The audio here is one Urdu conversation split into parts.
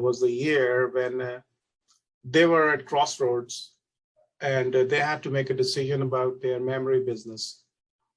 was the year when they were at crossroads and they had to make a decision about their memory business.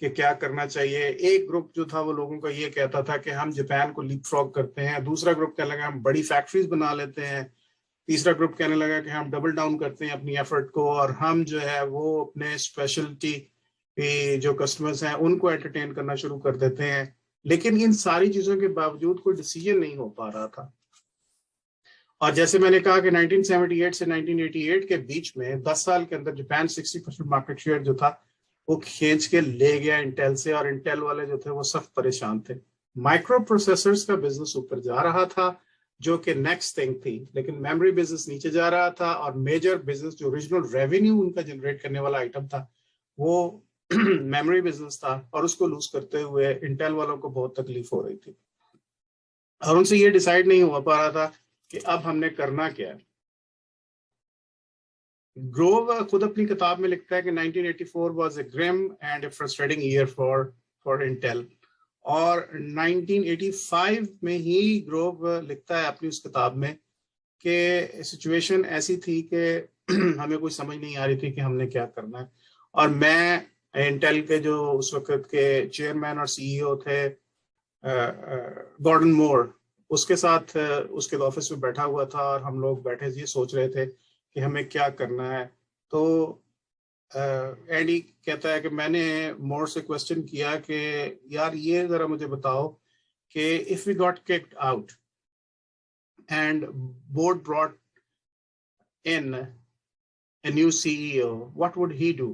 کہ کیا کرنا چاہیے. ایک گروپ جو تھا وہ لوگوں کا یہ کہتا تھا کہ ہم جاپان کو لیپ فراگ کرتے ہیں, دوسرا گروپ کہنے لگا ہم بڑی فیکٹریز بنا لیتے ہیں, تیسرا گروپ کہنے لگا کہ ہم ڈبل ڈاؤن کرتے ہیں اپنی ایفرٹ کو اور ہم جو ہے وہ اپنے اسپیشلٹی جو کسٹمرز ہیں ان کو انٹرٹین کرنا شروع کر دیتے ہیں. لیکن ان ساری چیزوں کے باوجود کوئی ڈیسیجن نہیں ہو پا رہا تھا. اور جیسے میں نے کہا کہ 1978 سے 1988 کے بیچ میں 10 سال کے اندر جاپان 60% مارکیٹ شیئر جو تھا وہ کھینچ کے لے گیا انٹیل سے, اور انٹیل والے جو تھے وہ سخت پریشان تھے. مائکرو پروسیسرز کا بزنس اوپر جا رہا تھا جو کہ نیکسٹ تھنگ تھی, لیکن میموری بزنس نیچے جا رہا تھا, اور میجر بزنس جو اوریجنل ریونیو ان کا جنریٹ کرنے والا آئٹم تھا وہ میموری بزنس تھا, اور اس کو لوز کرتے ہوئے انٹیل والوں کو بہت تکلیف ہو رہی تھی. اور ان سے یہ ڈیسائیڈ نہیں ہوا پا رہا تھا کہ اب ہم نے کرنا کیا ہے. گروو خود اپنی کتاب میں لکھتا ہے کہ 1984 was a grim and a frustrating year for Intel, اور 1985 میں ہی گروو لکھتا ہے اپنی اس کتاب میں کہ سچویشن ایسی تھی کہ ہمیں کوئی سمجھ نہیں آ رہی تھی کہ ہم نے کیا کرنا ہے. اور میں انٹیل کے جو اس وقت کے چیئرمین اور سی ای او تھے گارڈن مور, اس کے ساتھ اس کے آفس میں بیٹھا ہوا تھا, اور ہم لوگ بیٹھے یہ سوچ رہے تھے کہ ہمیں کیا کرنا ہے. تو اینڈی کہتا ہے کہ میں نے مور سے کوشچن کیا کہ یار یہ ذرا مجھے بتاؤ کہ if we got kicked out and board brought in a new CEO, what would he do?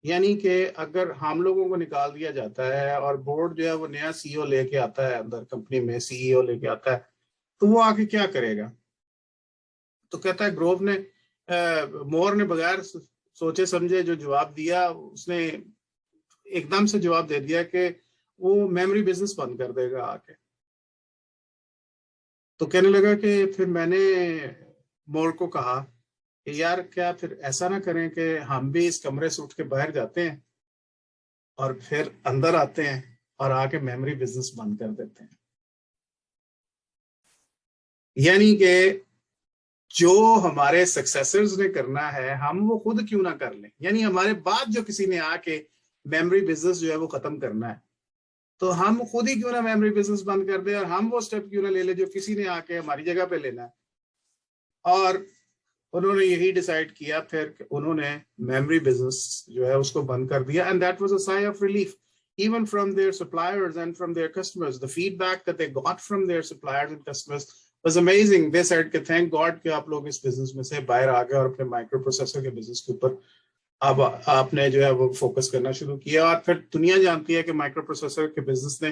یعنی کہ اگر ہم لوگوں کو نکال دیا جاتا ہے اور بورڈ جو ہے وہ نیا سی او لے کے آتا ہے, اندر کمپنی میں سی ای او لے کے آتا ہے, تو وہ آگے کیا کرے گا. تو کہتا ہے گروو نے مور نے بغیر سوچے سمجھے جو جواب دیا, اس نے ایک دم سے جواب دے دیا کہ وہ میموری بزنس بند کر دے گا آ کے. تو کہنے لگا کہ پھر میں نے مور کو کہا کہ یار کیا پھر ایسا نہ کریں کہ ہم بھی اس کمرے سے اٹھ کے باہر جاتے ہیں اور پھر اندر آتے ہیں اور آ کے میموری بزنس بند کر دیتے ہیں. یعنی کہ جو ہمارے سکسیسرز نے کرنا ہے ہم وہ خود کیوں نہ کر لیں, یعنی ہمارے بعد جو کسی نے آ کے میموری بزنس جو ہے وہ ختم کرنا ہے تو ہم خود ہی کیوں نہ میموری بزنس بند کر دیں, اور ہم وہ سٹیپ کیوں نہ لے لیں جو کسی نے آ کے ہماری جگہ پہ لینا ہے. اور انہوں نے یہی ڈیسائیڈ کیا پھر کہ انہوں نے میموری بزنس جو ہے اس کو بند کر دیا. And that was a sigh of relief even from their suppliers and from their customers. The feedback that they got from their suppliers and customers was amazing. They said کہ thank God کہ آپ لوگ اس بزنس میں سے باہر آ گئے اور اپنے مائکرو پروسیسر کے بزنس کے اوپر اب آپ نے جو ہے وہ فوکس کرنا شروع کیا. اور پھر دنیا جانتی ہے کہ مائکرو پروسیسر کے بزنس نے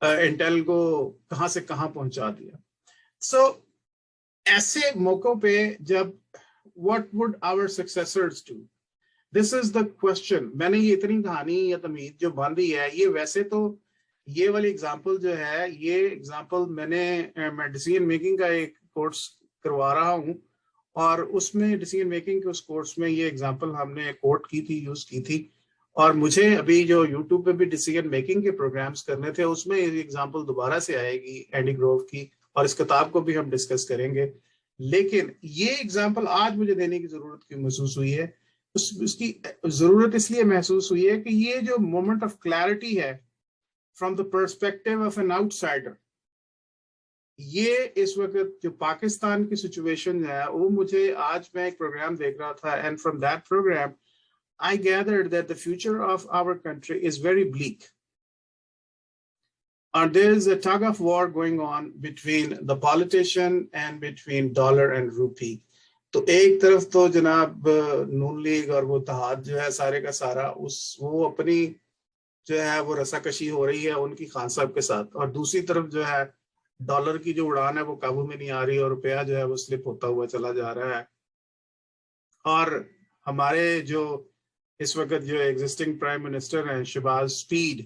انٹیل کو کہاں سے کہاں پہنچا دیا. سو ایسے موقعوں پہ جب what would our successors do? This is the question. میں نے یہ اتنی کہانی یا تمہید جو باندھی ہے, یہ ویسے تو یہ والی اگزامپل جو ہے یہ اگزامپل میں ڈیسیژن میکنگ کا ایک کورس کروا رہا ہوں, اور اس میں ڈیسیژن میکنگ کے اس کورس میں یہ اگزامپل ہم نے کوٹ کی تھی, یوز کی تھی. اور مجھے ابھی جو یوٹیوب پہ بھی ڈیسیژن میکنگ کے پروگرامز کرنے تھے اس میں یہ اگزامپل دوبارہ سے آئے گی اینڈی گروو کی, اور اس کتاب کو بھی ہم ڈسکس کریں گے. لیکن یہ اگزامپل آج مجھے دینے کی ضرورت کیوں محسوس ہوئی ہے, اس کی ضرورت اس لیے محسوس ہوئی ہے کہ یہ جو مومنٹ آف کلیرٹی ہے from the perspective of an out cider, یہ اس وقت جو پاکستان کی سچویشن ہے وہ مجھے آج میں ایک پروگرام دیکھ رہا تھا, and from that programme I gathered that the future of our country is very bleak. And there is a tug of war going on between the politician and between dollar and rupee. تو ایک طرف تو جناب نون لیگ اور وہ اتحاد جو ہے سارے کا سارا وہ اپنی جو ہے وہ رساکشی ہو رہی ہے ان کی خان صاحب کے ساتھ, اور دوسری طرف جو ہے ڈالر کی جو اڑان ہے وہ قابو میں نہیں آ رہی اور روپیہ جو ہے وہ سلپ ہوتا ہوا چلا جا رہا ہے. اور ہمارے جو اس وقت جو ایگزسٹنگ پرائم منسٹر ہیں شہباز سپیڈ,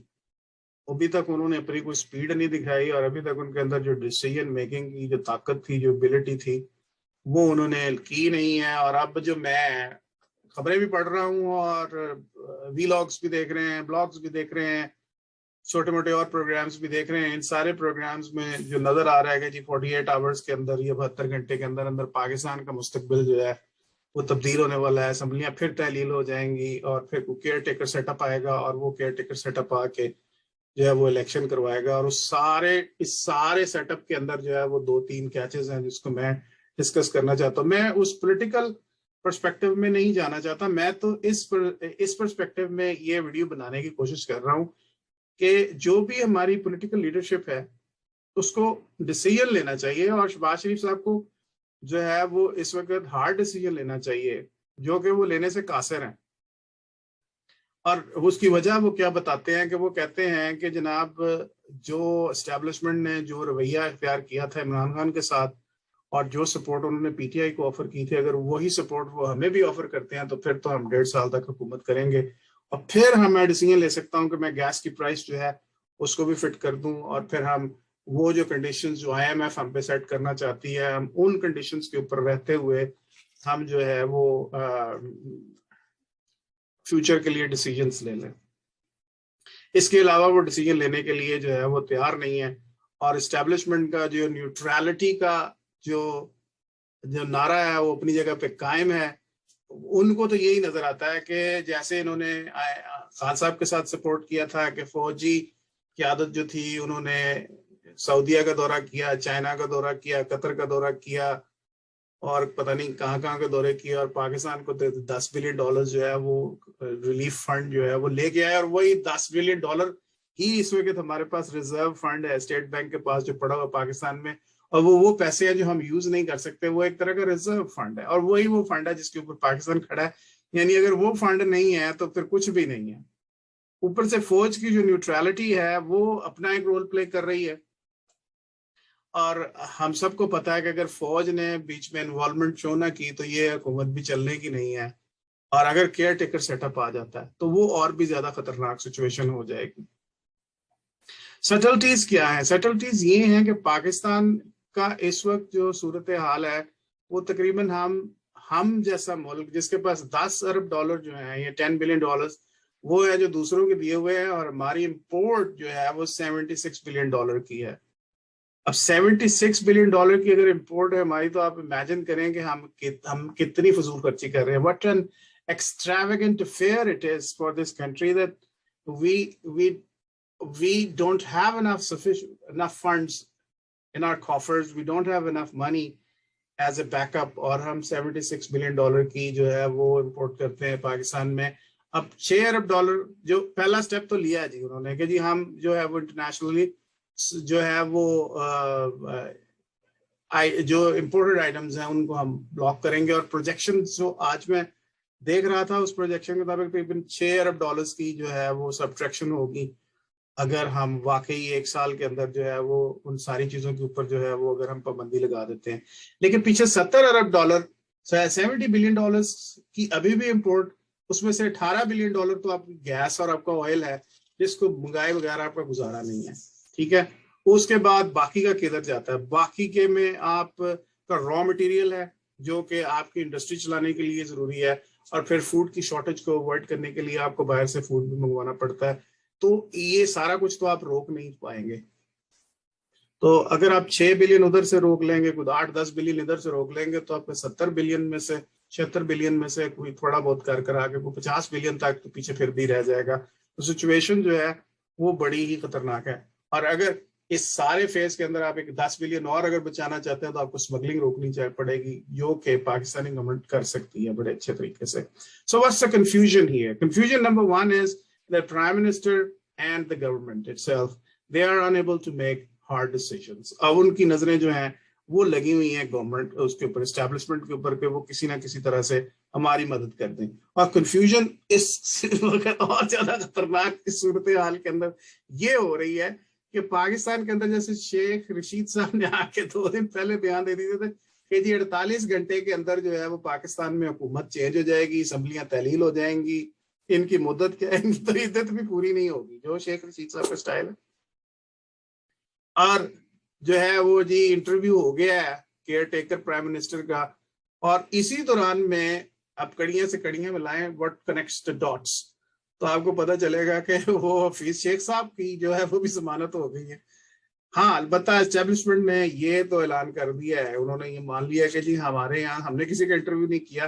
ابھی تک انہوں نے اپنی کوئی سپیڈ نہیں دکھائی, اور ابھی تک ان کے اندر جو ڈیسیژن میکنگ کی جو طاقت تھی, جو ایبلٹی تھی, وہ انہوں نے کی نہیں ہے. اور اب جو میں خبریں بھی پڑھ رہا ہوں اور وی لاگس بھی دیکھ رہے ہیں, بلاگس بھی دیکھ رہے ہیں, چھوٹے موٹے اور پروگرامز بھی دیکھ رہے ہیں, ان سارے پروگرامز میں جو نظر آ رہا ہے کہ جی 48 آورز کے اندر یا 72 گھنٹے کے اندر اندر پاکستان کا مستقبل جو ہے وہ تبدیل ہونے والا ہے, اسمبلیاں پھر تحلیل ہو جائیں گی, اور پھر کیئر ٹیکر سیٹ اپ آئے گا, اور وہ کیئر ٹیکر سیٹ اپ آ کے جو ہے وہ الیکشن کروائے گا. اور اس سارے سیٹ اپ کے اندر جو ہے وہ 2-3 کیچز ہیں جس کو میں ڈسکس کرنا چاہتا ہوں. میں اس پولیٹیکل پرسپیکٹو میں نہیں جانا چاہتا, میں تو اس پرسپیکٹو میں یہ ویڈیو بنانے کی کوشش کر رہا ہوں کہ جو بھی ہماری پولیٹیکل لیڈرشپ ہے اس کو ڈیسیژن لینا چاہیے, اور شہباز شریف صاحب کو جو ہے وہ اس وقت ہارڈ ڈیسیژن لینا چاہیے جو کہ وہ لینے سے قاصر ہیں. اور اس کی وجہ وہ کیا بتاتے ہیں کہ وہ کہتے ہیں کہ جناب جو اسٹیبلشمنٹ نے جو رویہ اختیار کیا تھا عمران خان کے ساتھ, اور جو سپورٹ انہوں نے پی ٹی آئی کو آفر کی تھی, اگر وہی سپورٹ وہ ہمیں بھی آفر کرتے ہیں تو پھر تو ہم 1.5 سال تک حکومت کریں گے, اور پھر میں ڈیسیژن لے سکتا ہوں کہ میں گیس کی پرائس جو ہے اس کو بھی فٹ کر دوں, اور پھر ہم وہ جو کنڈیشنز جو آئی ایم ایف ہم پہ سیٹ کرنا چاہتی ہے, ہم ان کنڈیشنز کے اوپر رہتے ہوئے ہم جو ہے وہ فیوچر کے لیے ڈیسیجنز لے لیں. اس کے علاوہ وہ ڈیسیجن لینے کے لیے جو ہے وہ تیار نہیں ہے. اور اسٹیبلشمنٹ کا جو نیوٹرالٹی کا جو نعرہ ہے وہ اپنی جگہ پہ قائم ہے. ان کو تو یہی نظر آتا ہے کہ جیسے انہوں نے خان صاحب کے ساتھ سپورٹ کیا تھا کہ فوجی قیادت جو تھی انہوں نے سعودیہ کا دورہ کیا, چائنا کا دورہ کیا, قطر کا دورہ کیا, اور پتہ نہیں کہاں کہاں کے دورے کیے, اور پاکستان کو $10 بلین جو ہے وہ ریلیف فنڈ جو ہے وہ لے کے آئے, اور وہی $10 بلین ہی اس وقت ہمارے پاس ریزرو فنڈ ہے اسٹیٹ بینک کے پاس جو پڑا ہوا پاکستان میں, اور وہ پیسے ہیں جو ہم یوز نہیں کر سکتے, وہ ایک طرح کا ریزرو فنڈ ہے, اور وہی وہ فنڈ ہے جس کے اوپر پاکستان کھڑا ہے. یعنی اگر وہ فنڈ نہیں ہے تو پھر کچھ بھی نہیں ہے. اوپر سے فوج کی جو نیوٹرالٹی ہے وہ اپنا ایک رول پلے کر رہی ہے, اور ہم سب کو پتا ہے کہ اگر فوج نے بیچ میں انوالومنٹ شو نہ کی تو یہ حکومت بھی چلنے کی نہیں ہے, اور اگر کیئر ٹیکر سیٹ اپ آ جاتا ہے تو وہ اور بھی زیادہ خطرناک سچویشن ہو جائے گی. سٹلٹیز کیا ہیں؟ سٹلٹیز یہ ہیں کہ پاکستان کا اس وقت جو صورتحال ہے وہ تقریباً ہم جیسا ملک جس کے پاس $10 ارب جو ہیں یا $10 بلین وہ ہے جو دوسروں کے دیے ہوئے ہیں, اور ہماری امپورٹ جو ہے وہ $76 بلین کی ہے. اب $76 بلین کی اگر امپورٹ ہے ہماری, تو آپ امیجن کریں کہ ہم کتنی فضول خرچی کر رہے ہیں. What an extravagant affair it is for this country that we don't have enough funds in our coffers, we don't have enough money as a backup, اور ہم $76 بلین کی جو ہے وہ امپورٹ کرتے ہیں پاکستان میں. اب $6 ارب جو پہلا سٹیپ تو لیا ہے جی انہوں نے کہ جی ہم جو ہے وہ انٹرنیشنلی جو ہے وہ جو امپورٹڈ آئٹمز ہیں ان کو ہم بلاک کریں گے, اور پروجیکشن جو آج میں دیکھ رہا تھا اس پروجیکشن کے مطابق تقریباً $6 ارب کی جو ہے وہ سبٹریکشن ہوگی اگر ہم واقعی 1 سال کے اندر جو ہے وہ ان ساری چیزوں کے اوپر جو ہے وہ اگر ہم پابندی لگا دیتے ہیں. لیکن پیچھے $70 ارب $70 بلین کی ابھی بھی امپورٹ, اس میں سے $18 بلین تو آپ کی گیس اور آپ کا آئل ہے جس کو منگائے وغیرہ آپ کا گزارا نہیں ہے. ٹھیک ہے, اس کے بعد باقی کا کدھر جاتا ہے؟ باقی کے میں آپ کا را مٹیریل ہے جو کہ آپ کی انڈسٹری چلانے کے لیے ضروری ہے, اور پھر فوڈ کی شارٹیج کو اوائڈ کرنے کے لیے آپ کو باہر سے فوڈ بھی منگوانا پڑتا ہے. تو یہ سارا کچھ تو آپ روک نہیں پائیں گے. تو اگر آپ 6 بلین ادھر سے روک لیں گے, کچھ 8-10 بلین ادھر سے روک لیں گے, تو آپ 70 بلین میں سے 76 بلین میں سے کوئی تھوڑا بہت کر آگے کوئی 50 بلین تک تو پیچھے پھر بھی رہ جائے گا. تو سچویشن جو ہے وہ بڑی ہی خطرناک ہے. اور اگر اس سارے فیز کے اندر آپ ایک 10 بلین اور اگر بچانا چاہتے ہیں تو آپ کو اسمگلنگ روکنی پڑے گی, جو کہ پاکستانی گورنمنٹ کر سکتی ہے بڑے اچھے طریقے سے. So what's the confusion here? Confusion number one is the Prime Minister and the government itself, they are unable to make hard decisions. اب ان کی نظریں جو ہیں وہ لگی ہوئی ہیں گورنمنٹ اس کے اوپر, اسٹیبلشمنٹ کے اوپر, کہ وہ کسی نہ کسی طرح سے ہماری مدد کر دیں. اور کنفیوژن اس وقت اور زیادہ خطرناک صورتحال کے اندر یہ ہو رہی ہے کہ پاکستان کے اندر جیسے شیخ رشید صاحب نے آ کے 2 دن پہلے بیان دے دیے تھے کہ جی 48 گھنٹے کے اندر جو ہے وہ پاکستان میں حکومت چینج ہو جائے گی, اسمبلیاں تحلیل ہو جائیں گی, ان کی مدت کیا ہے, تو عدت بھی پوری نہیں ہوگی, جو شیخ رشید صاحب کا سٹائل ہے. اور جو ہے وہ جی انٹرویو ہو گیا ہے کیئر ٹیکر پرائم منسٹر کا, اور اسی دوران میں اب کڑیاں سے کڑیاں ملائیں, what connects the dots, تو آپ کو پتہ چلے گا کہ وہ حفیظ شیخ صاحب کی جو ہے وہ بھی ضمانت ہو گئی ہے. ہاں البتہ اسٹیبلشمنٹ نے یہ تو اعلان کر دیا ہے, انہوں نے یہ مان لیا کہ جی ہمارے یہاں ہم نے کسی کا انٹرویو نہیں کیا,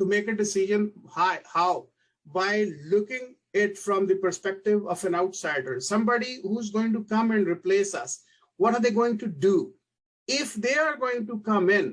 to make a decision. How? By looking it from the perspective of an outsider, somebody who's going to come and replace us. What are they going to do? If they are going to come in,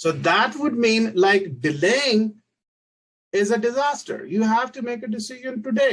So that would mean like delaying is a disaster. You have to make a decision today.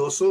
200,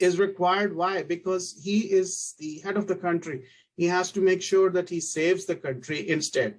is required. Why? Because he is the head of the country. He has to make sure that he saves the country instead.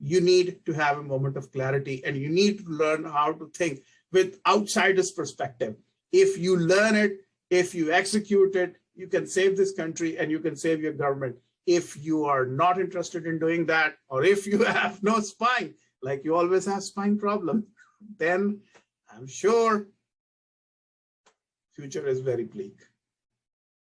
You need to have a moment of clarity and you need to learn how to think with outsider's perspective. If you learn it, if you execute it, you can save this country and you can save your government. If you are not interested in doing that, or if you have no spine, like you always have spine problem, then I'm sure future is very bleak.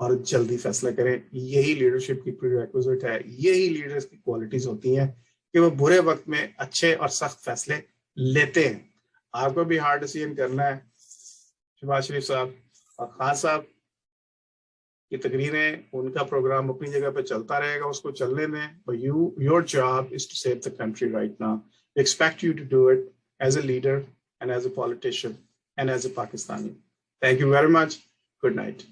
اور جلدی فیصلہ کریں. یہی لیڈرشپ کی پریریکوزٹ ہے, یہی لیڈرز کی کوالٹیز ہوتی ہیں کہ وہ برے وقت میں اچھے اور سخت فیصلے لیتے ہیں. آپ کو بھی ہارڈ ڈیسیژن کرنا ہے. شہباز شریف صاحب اور خان صاحب کی تقریریں, ان کا پروگرام اپنی جگہ پہ چلتا رہے گا, اس کو چلنے دیں. Your job is to save the country right now. We expect you to do it as a leader and as a politician and as a Pakistani. Thank you very much. Good night.